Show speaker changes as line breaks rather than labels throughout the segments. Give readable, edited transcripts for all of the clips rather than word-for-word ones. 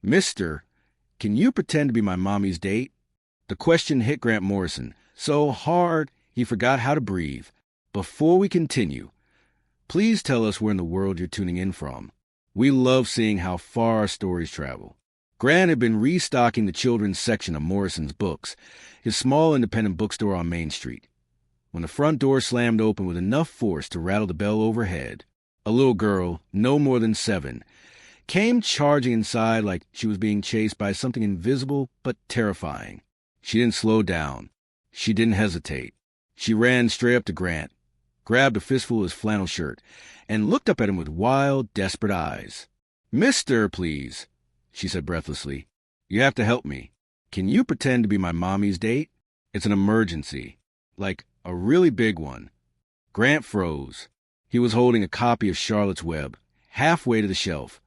Mister, can you pretend to be my mommy's date? The question hit Grant Morrison so hard he forgot how to breathe. Before we continue, please tell us where in the world you're tuning in from. We love seeing how far our stories travel. Grant had been restocking the children's section of Morrison's Books, his small independent bookstore on Main Street, when the front door slammed open with enough force to rattle the bell overhead. A little girl, no more than 7, came charging inside like she was being chased by something invisible but terrifying. She didn't slow down. She didn't hesitate. She ran straight up to Grant, grabbed a fistful of his flannel shirt, and looked up at him with wild, desperate eyes. "Mister, please," she said breathlessly. "You have to help me. Can you pretend to be my mommy's date? It's an emergency. Like a really big one." Grant froze. He was holding a copy of Charlotte's Web, halfway to the shelf,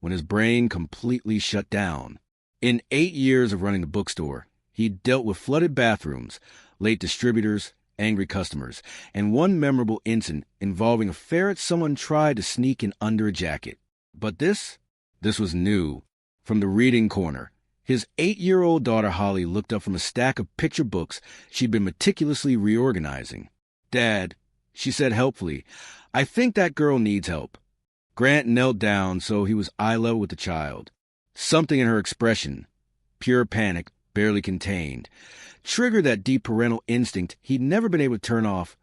when his brain completely shut down. In 8 years of running the bookstore, he'd dealt with flooded bathrooms, late distributors, angry customers, and one memorable incident involving a ferret someone tried to sneak in under a jacket. But this was new. From the reading corner, his 8-year-old daughter Holly looked up from a stack of picture books she'd been meticulously reorganizing. "Dad," she said helpfully, "I think that girl needs help." Grant knelt down so he was eye level with the child. Something in her expression, pure panic, barely contained, triggered that deep parental instinct he'd never been able to turn off,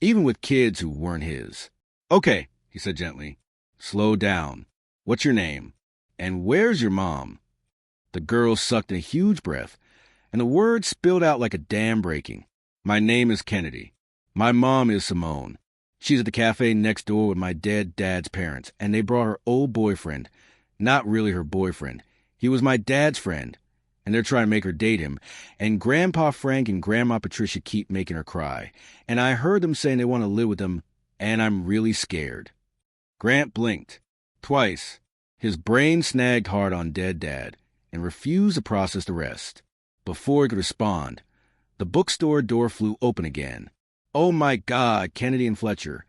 even with kids who weren't his. "Okay," he said gently. "Slow down. What's your name? And where's your mom?" The girl sucked in a huge breath, and the words spilled out like a dam breaking. "My name is Kennedy. My mom is Simone. She's at the cafe next door with my dead dad's parents, and they brought her old boyfriend. Not really her boyfriend. He was my dad's friend, and they're trying to make her date him, and Grandpa Frank and Grandma Patricia keep making her cry, and I heard them saying they want to live with them, and I'm really scared." Grant blinked. Twice. His brain snagged hard on dead dad and refused to process the rest. Before he could respond, the bookstore door flew open again. "Oh my God, Kennedy and Fletcher."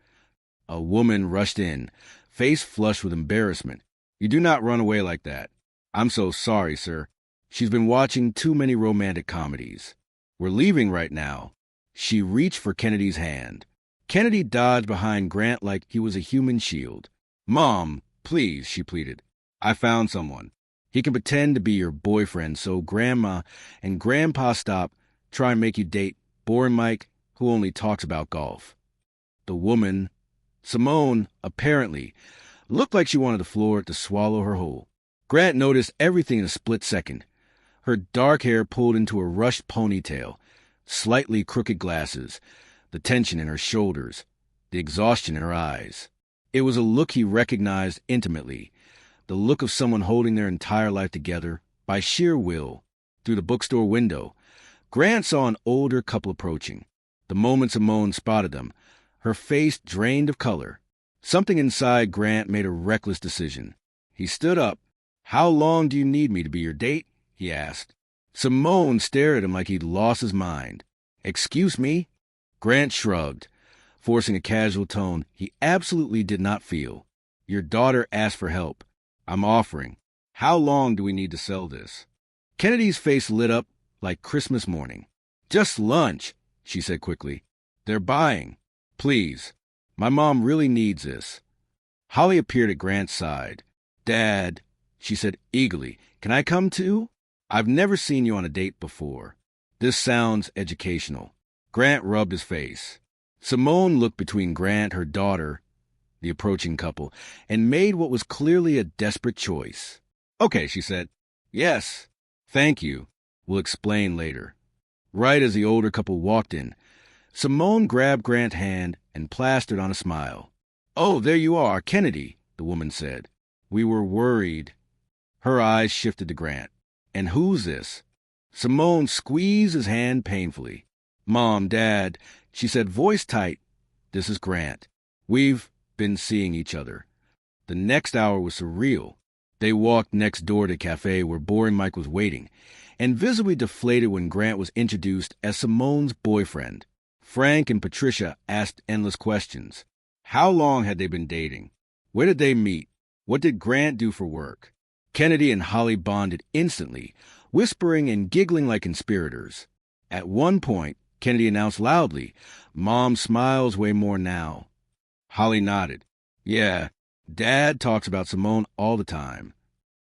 A woman rushed in, face flushed with embarrassment. "You do not run away like that." "I'm so sorry, sir. She's been watching too many romantic comedies. We're leaving right now." She reached for Kennedy's hand. Kennedy dodged behind Grant like he was a human shield. "Mom, please," she pleaded. "I found someone. He can pretend to be your boyfriend so Grandma and Grandpa stop trying to make you date boring Mike who only talks about golf." The woman, Simone, apparently, looked like she wanted the floor to swallow her whole. Grant noticed everything in a split second. Her dark hair pulled into a rushed ponytail, slightly crooked glasses, the tension in her shoulders, the exhaustion in her eyes. It was a look he recognized intimately, the look of someone holding their entire life together by sheer will. Through the bookstore window, Grant saw an older couple approaching. The moment Simone spotted them, her face drained of color. Something inside Grant made a reckless decision. He stood up. "How long do you need me to be your date?" he asked. Simone stared at him like he'd lost his mind. "Excuse me?" Grant shrugged, forcing a casual tone he absolutely did not feel. "Your daughter asked for help. I'm offering. How long do we need to sell this?" Kennedy's face lit up like Christmas morning. "Just lunch," she said quickly. "They're buying. Please. My mom really needs this." Holly appeared at Grant's side. "Dad," she said eagerly, "can I come too? I've never seen you on a date before. This sounds educational." Grant rubbed his face. Simone looked between Grant, her daughter, the approaching couple, and made what was clearly a desperate choice. "Okay," she said. "Yes. Thank you. We'll explain later." Right as the older couple walked in, Simone grabbed Grant's hand and plastered on a smile. "Oh, there you are, Kennedy," the woman said. "We were worried." Her eyes shifted to Grant. "And who's this?" Simone squeezed his hand painfully. "Mom, Dad," she said, voice tight, "this is Grant. We've been seeing each other." The next hour was surreal. They walked next door to a cafe where boring Mike was waiting, and visibly deflated when Grant was introduced as Simone's boyfriend. Frank and Patricia asked endless questions. How long had they been dating? Where did they meet? What did Grant do for work? Kennedy and Holly bonded instantly, whispering and giggling like conspirators. At one point, Kennedy announced loudly, "Mom smiles way more now." Holly nodded. "Yeah, Dad talks about Simone all the time."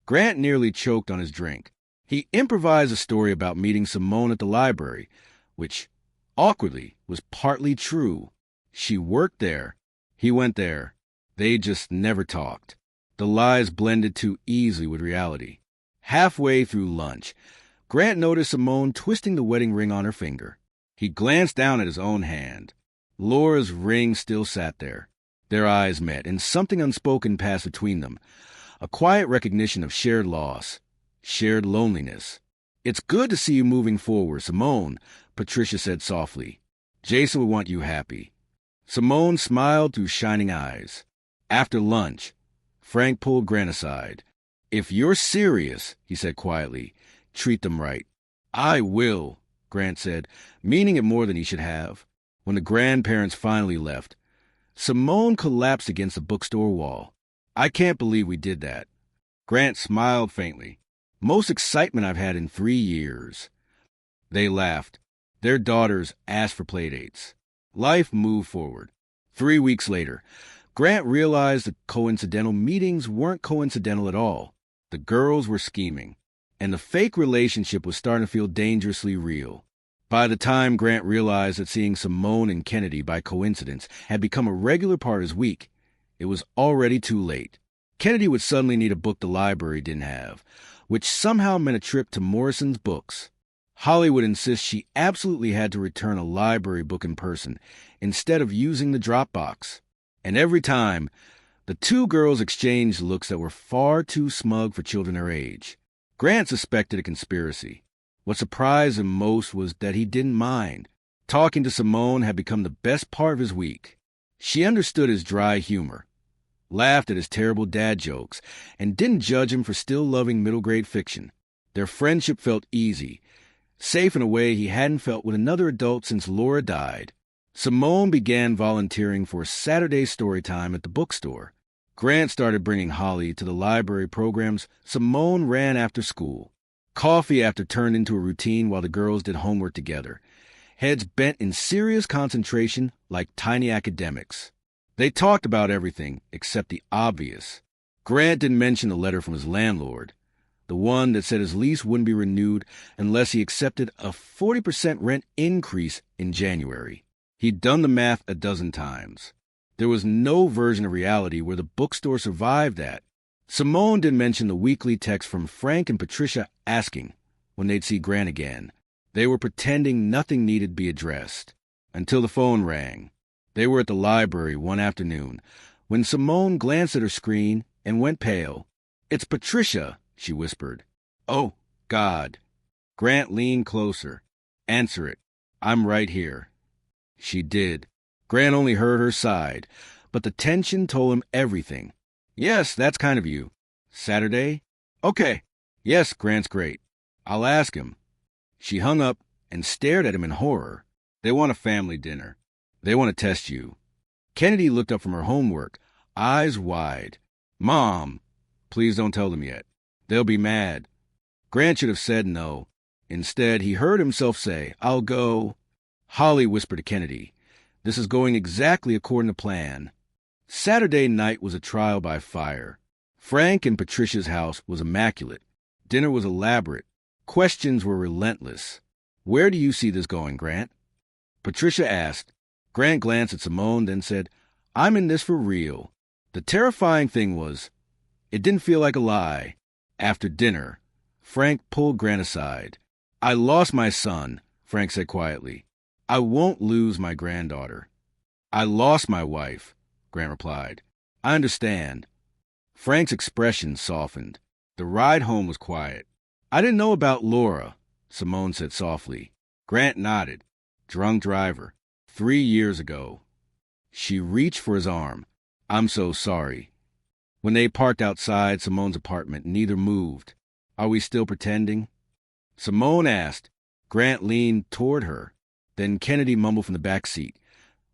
Grant nearly choked on his drink. He improvised a story about meeting Simone at the library, which, awkwardly, was partly true. She worked there. He went there. They just never talked. The lies blended too easily with reality. Halfway through lunch, Grant noticed Simone twisting the wedding ring on her finger. He glanced down at his own hand. Laura's ring still sat there. Their eyes met, and something unspoken passed between them. A quiet recognition of shared loss, shared loneliness. "It's good to see you moving forward, Simone," Patricia said softly. "Jason would want you happy." Simone smiled through shining eyes. After lunch, Frank pulled Grant aside. "If you're serious," he said quietly, "treat them right." "I will," Grant said, meaning it more than he should have. When the grandparents finally left, Simone collapsed against the bookstore wall. "I can't believe we did that." Grant smiled faintly. "Most excitement I've had in 3 years." They laughed. Their daughters asked for playdates. Life moved forward. 3 weeks later, Grant realized the coincidental meetings weren't coincidental at all. The girls were scheming, and the fake relationship was starting to feel dangerously real. By the time Grant realized that seeing Simone and Kennedy by coincidence had become a regular part of his week, it was already too late. Kennedy would suddenly need a book the library didn't have, which somehow meant a trip to Morrison's Books. Holly would insist she absolutely had to return a library book in person instead of using the Dropbox. And every time, the two girls exchanged looks that were far too smug for children their age. Grant suspected a conspiracy. What surprised him most was that he didn't mind. Talking to Simone had become the best part of his week. She understood his dry humor, laughed at his terrible dad jokes, and didn't judge him for still loving middle-grade fiction. Their friendship felt easy, safe in a way he hadn't felt with another adult since Laura died. Simone began volunteering for Saturday story time at the bookstore. Grant started bringing Holly to the library programs Simone ran after school. Coffee after turned into a routine while the girls did homework together, heads bent in serious concentration like tiny academics. They talked about everything except the obvious. Grant didn't mention the letter from his landlord, the one that said his lease wouldn't be renewed unless he accepted a 40% rent increase in January. He'd done the math a dozen times. There was no version of reality where the bookstore survived that. Simone didn't mention the weekly text from Frank and Patricia asking when they'd see Grant again. They were pretending nothing needed to be addressed. Until the phone rang. They were at the library one afternoon when Simone glanced at her screen and went pale. "It's Patricia," she whispered. "Oh, God." Grant leaned closer. "Answer it. I'm right here." She did. Grant only heard her side, but the tension told him everything. "Yes, that's kind of you. Saturday? Okay. Yes, Grant's great. I'll ask him." She hung up and stared at him in horror. "They want a family dinner. They want to test you." Kennedy looked up from her homework, eyes wide. "Mom, please don't tell them yet. They'll be mad." Grant should have said no. Instead, he heard himself say, "I'll go." Holly whispered to Kennedy, "This is going exactly according to plan." Saturday night was a trial by fire. Frank and Patricia's house was immaculate. Dinner was elaborate. Questions were relentless. "Where do you see this going, Grant?" Patricia asked. Grant glanced at Simone, then said, "I'm in this for real." The terrifying thing was, it didn't feel like a lie. After dinner, Frank pulled Grant aside. "I lost my son," Frank said quietly. "I won't lose my granddaughter." "I lost my wife," Grant replied. "I understand." Frank's expression softened. The ride home was quiet. "I didn't know about Laura," Simone said softly. Grant nodded. "Drunk driver. 3 years ago." She reached for his arm. "I'm so sorry." When they parked outside Simone's apartment, neither moved. "Are we still pretending?" Simone asked. Grant leaned toward her. Then Kennedy mumbled from the back seat,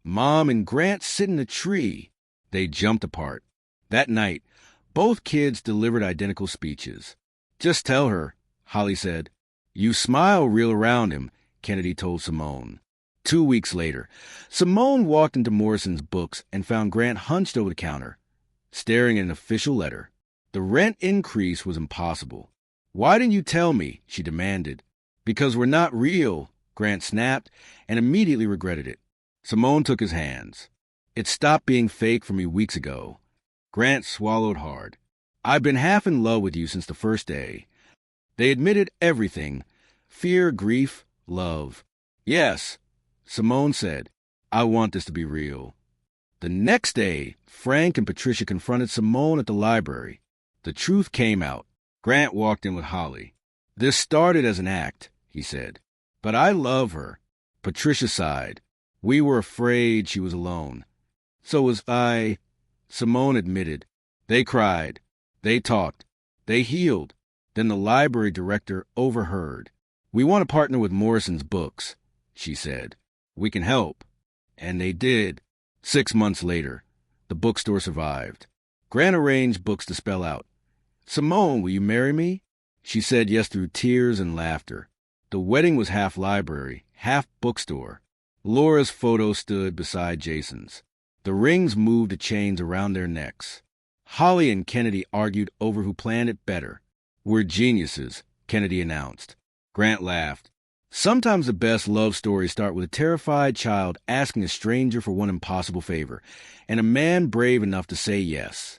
"Mom and Grant sit in a tree." They jumped apart. That night, Both kids delivered identical speeches. "Just tell her," Holly said. "You smile real around him," Kennedy told Simone. 2 weeks later, Simone walked into Morrison's books and found Grant hunched over the counter, staring at an official letter. The rent increase was impossible. "Why didn't you tell me?" she demanded. "Because we're not real," Grant snapped, and immediately regretted it. Simone took his hands. "It stopped being fake for me weeks ago." Grant swallowed hard. "I've been half in love with you since the first day." They admitted everything: fear, grief, love. "Yes," Simone said, "I want this to be real." The next day, Frank and Patricia confronted Simone at the library. The truth came out. Grant walked in with Holly. "This started as an act," he said. "But I love her." Patricia sighed. "We were afraid she was alone." "So was I," Simone admitted. They cried. They talked. They healed. Then the library director overheard. "We want to partner with Morrison's books," she said. "We can help." And they did. 6 months later, the bookstore survived. Grant arranged books to spell out, "Simone, will you marry me?" She said yes through tears and laughter. The wedding was half library, half bookstore. Laura's photo stood beside Jason's. The rings moved the chains around their necks. Holly and Kennedy argued over who planned it better. "We're geniuses," Kennedy announced. Grant laughed. "Sometimes the best love stories start with a terrified child asking a stranger for one impossible favor, and a man brave enough to say yes."